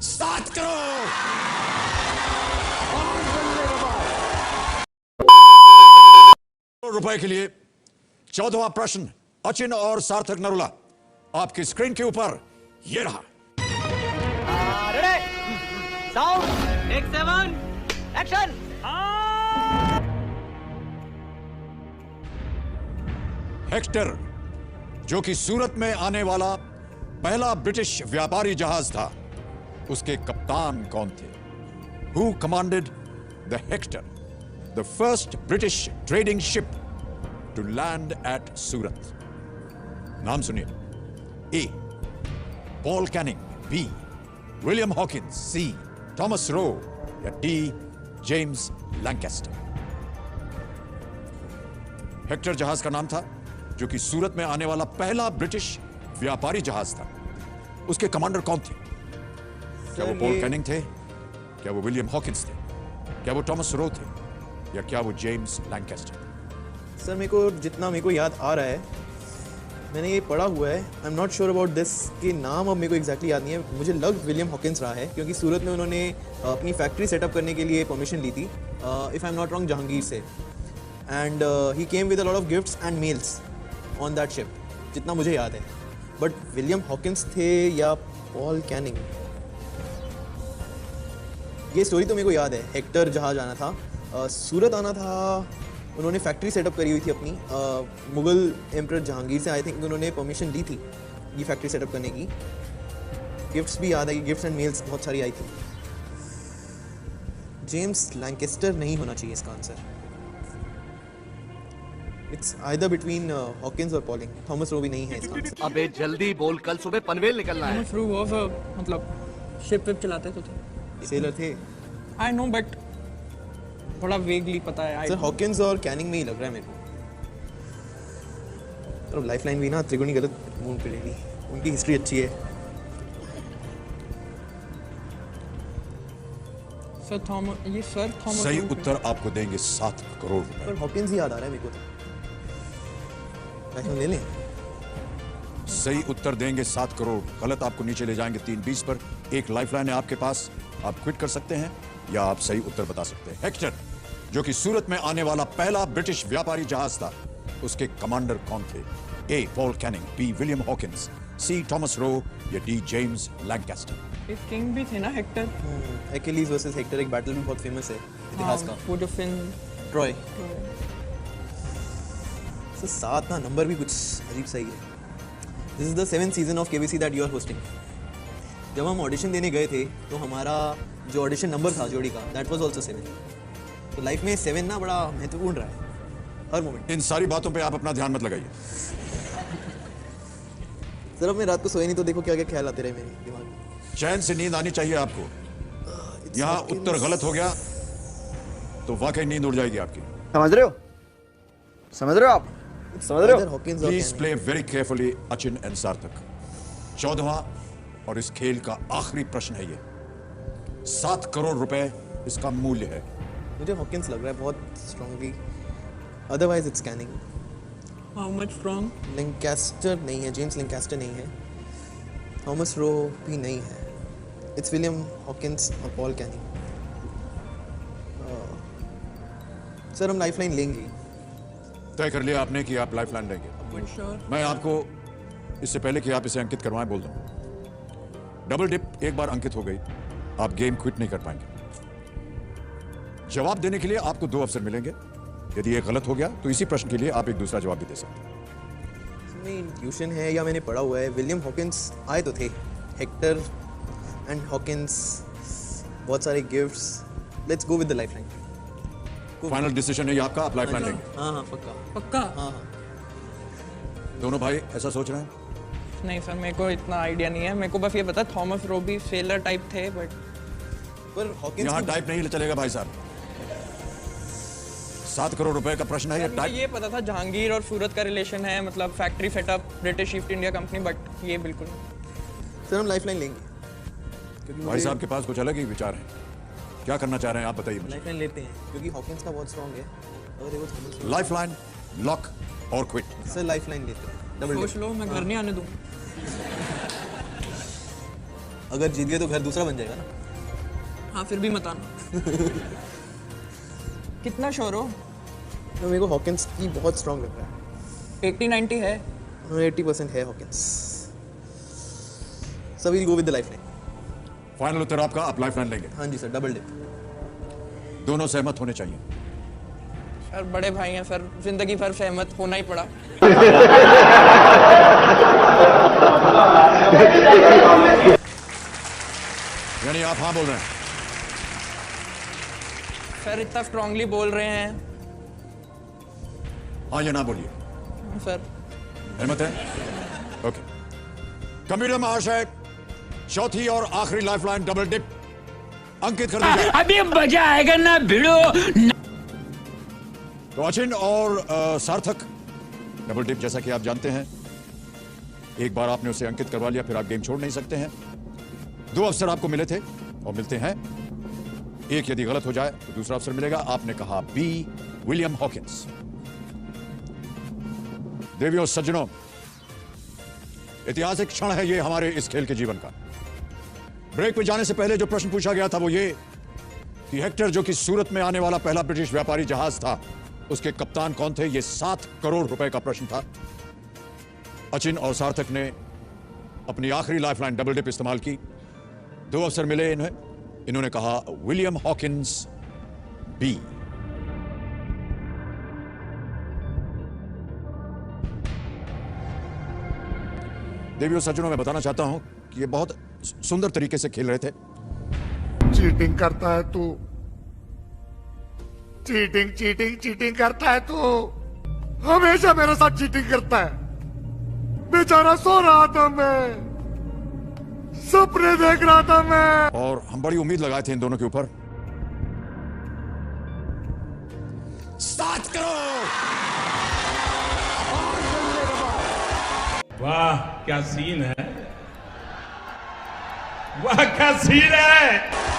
7 करोड़। रुपए के लिए 14वां प्रश्न अचिन और सार्थक नरुला आपकी स्क्रीन के ऊपर ये रहा। Sound take 7 action. हेक्टर जो कि सूरत में आने वाला पहला ब्रिटिश व्यापारी जहाज था, उसके कप्तान कौन थे? Who commanded the Hector, the first British trading ship to land at Surat? नाम सुनिए। A. Paul Canning, B. William Hawkins, C. Thomas Roe या D. James Lancaster। हेक्टर जहाज का नाम था जो कि सूरत में आने वाला पहला ब्रिटिश व्यापारी जहाज था। उसके कमांडर कौन थे? क्या वो पॉल कैनिंग थे? क्या वो विलियम हॉकिंस थे? क्या वो टॉमस रो थे? या क्या वो जेम्स लैंकेस्टर? सर मेरे को याद आ रहा है, मैंने ये पढ़ा हुआ है। आई am not sure about this के नाम अब मेरे को एग्जैक्टली याद नहीं है। मुझे लग विलियम हॉकिंस रहा है क्योंकि सूरत में उन्होंने अपनी फैक्ट्री सेटअप करने के लिए परमिशन ली थी, if I am not wrong, Jahangir से। And he came with a lot of gifts and mails on that ship, जितना मुझे याद है। बट विलियम हॉकिंस थे या पॉल कैनिंग, ये स्टोरी तो मेरे को याद है। हेक्टर जहाज आना था, सूरत आना था, उन्होंने फैक्ट्री सेटअप करी हुई थी अपनी। मुगल एम्परर जहांगीर से आई थिंक उन्होंने परमिशन ली थी ये फैक्ट्री सेटअप करने की। गिफ्ट्स भी याद है, गिफ्ट्स एंड मेल्स बहुत सारी आई थी। जेम्स लैंकेस्टर नहीं होना चाहिए इसका answer. It's either between Hawkins और पॉलिंग। थॉमस रो भी नहीं है इसका आंसर। अबे जल्दी बोल, कल सुबह पनवेल निकलना है। थ्रू वाज मतलब शिप विप चलाते तो थे, सेलर थे। आई नो बट थोड़ा वेगली पता है। सर हॉकिंस और कैनिंग में ही लग रहा है मेरे को। तो लाइफलाइन भी ना त्रिगुणी गलत मूव पे ले ली, उनकी हिस्ट्री अच्छी है। सर थॉमस सही उत्तर आपको देंगे 7 करोड़ रुपए। पर हॉकिंस ही याद आ रहा है मेरे को तो। लाइफलाइन ले लें? सही उत्तर देंगे 7 करोड़, गलत आपको नीचे ले जाएंगे 320 पर। एक लाइफलाइन है आपके पास, आप क्विट कर सकते हैं या आप सही उत्तर बता सकते हैं। हेक्टर जो कि सूरत में आने वाला पहला ब्रिटिश व्यापारी जहाज था, उसके कमांडर कौन थे? A. Paul Canning, B. William Hawkins, C. Thomas Roe या डी. James Lancaster. एक किंग भी थे ना हेक्टर। एक्किलीज वर्सेस हेक्टर एक बैटल भी बहुत फेमस है इतिहास का। वो जो फिन ट्रॉय। सर 7 ना नंबर भी कुछ अजीब सा ही है। This is the 7th season of KBC that you are hosting. जब हम ऑडिशन देने गए थे तो हमारा जो ऑडिशन नंबर था जोड़ी का, दैट वाज आल्सो 7। तो लाइफ में 7 ना बड़ा महत्वपूर्ण रहा है हर मोमेंट। इन सारी बातों पे आप अपना ध्यान मत लगाइए। सर अब मैं रात को सोए नहीं तो देखो क्या क्या ख्याल आते रहे मेरे दिमाग में। चैन से नींद आनी चाहिए आपको। यहाँ उत्तर गलत हो गया तो वाकई नींद उड़ जाएगी आपकी। समझ रहे हो आप? समझ रहे हो? हॉकिंस और please play very carefully Achin and सार्थक। 14वां और इस खेल का आखिरी प्रश्न है ये। 7 करोड़ रुपए इसका मूल्य है। मुझे हॉकिंस लग रहा है बहुत strongly, otherwise it's Canning. How much from Lancaster नहीं है, जेम्स लैंकेस्टर नहीं है, थॉमस रो भी नहीं है। इट्स विलियम हॉकिंस और पॉल कैनिंग। सर हम लाइफलाइन लेंगे। तय कर लिया आपने कि आप लाइफलाइन लेंगे? श्योर। मैं आपको इससे पहले कि आप इसे अंकित करवाएं बोल दूं, डबल डिप एक बार अंकित हो गई, आप गेम क्विट नहीं कर पाएंगे। जवाब देने के लिए आपको 2 अवसर मिलेंगे। यदि ये गलत हो गया तो इसी प्रश्न के लिए आप एक दूसरा जवाब भी दे सकते हैं। मेरी इंट्यूशन है या मैंने पढ़ा हुआ है, विलियम हॉकिंस आए तो थे। हेक्टर एंड हॉकिंस, बहुत सारे gifts. Let's go with the lifeline. Final decision है ये आपका, आप लाइफलाइन लेंगे? हाँ पक्का। पक्का? हाँ। दोनों भाई ऐसा सोच रहे हैं? नहीं सर, मेरे को इतना आइडिया नहीं है। मेरे को बस ये पता थॉमस रो भी सेलर टाइप थे, बट पर हॉकिंस यहाँ टाइप नहीं चलेगा भाई साहब। 7 करोड़ रुपए का प्रश्न है ये। मुझे टाइप ये पता था जहांगीर और सूरत का रिलेशन है, मतलब factory setup British east India company, but ये बिल्कुल नहीं। सर हम लाइफलाइन लेंगे क्योंकि भाई साहब के पास कुछ अलग ही विचार है। क्या करना चाह रहे हैं आप बताइए मुझे। लाइफलाइन लेते हैं क्योंकि हॉकिंस का बहुत स्ट्रांग है। और देखो थॉमस रो। लाइफलाइन, लॉक और क्विट? सर लाइफलाइन लेते हैं, डबल सोच लो, मैं घर नहीं आने दूँ। अगर जीत गए तो घर दूसरा बन जाएगा ना। हाँ फिर भी मत आना। कितना श्योर हो? तो मेरे को हॉकिंस की बहुत स्ट्रांग लग रहा है। 80-90 है। 80% है Hawkins. So we'll go with the lifeline. Final उत्तर आपका, आप लाइफलाइन लेंगे। हाँ जी सर, डबल डिप। दोनों सहमत होने चाहिए। सर बड़े भाई हैं सर, जिंदगी भर सहमत होना ही पड़ा। यानी आप हाँ बोल रहे हैं? सर इतना स्ट्रांगली बोल रहे हैं। हाँ या ना बोलिए। सर सहमत है? ओके। कंप्यूटर महाशय, चौथी और आखिरी लाइफलाइन डबल डिप अंकित कर दी जाए। अभी मजा आएगा ना भिड़ो। तो अचिन और सार्थक, डबल डिप जैसा कि आप जानते हैं, एक बार आपने उसे अंकित करवा लिया फिर आप गेम छोड़ नहीं सकते हैं। 2 अवसर आपको मिले थे और मिलते हैं। एक यदि गलत हो जाए तो दूसरा अवसर मिलेगा। आपने कहा बी, विलियम हॉकिंस। देवियों सज्जनों, ऐतिहासिक क्षण है ये हमारे इस खेल के जीवन का। ब्रेक पे जाने से पहले जो प्रश्न पूछा गया था वो ये कि हेक्टर, जो कि सूरत में आने वाला पहला ब्रिटिश व्यापारी जहाज था, उसके कप्तान कौन थे? ये 7 करोड़ रुपए का प्रश्न था। अचिन और सार्थक ने अपनी आखिरी लाइफलाइन डबल डिप इस्तेमाल की। 2 अवसर मिले इन्हें। इन्होंने कहा विलियम हॉकिंस, बी। देवियों सज्जनों, मैं बताना चाहता हूं कि ये बहुत सुंदर तरीके से खेल रहे थे। चीटिंग करता है तू, चीटिंग चीटिंग चीटिंग करता है तू, हमेशा मेरे साथ चीटिंग करता है। बेचारा सो रहा था, मैं सपने देख रहा था मैं, और हम बड़ी उम्मीद लगाए थे इन दोनों के ऊपर। 7 करोड़। वाह क्या सीन है, वाह क्या सीन है।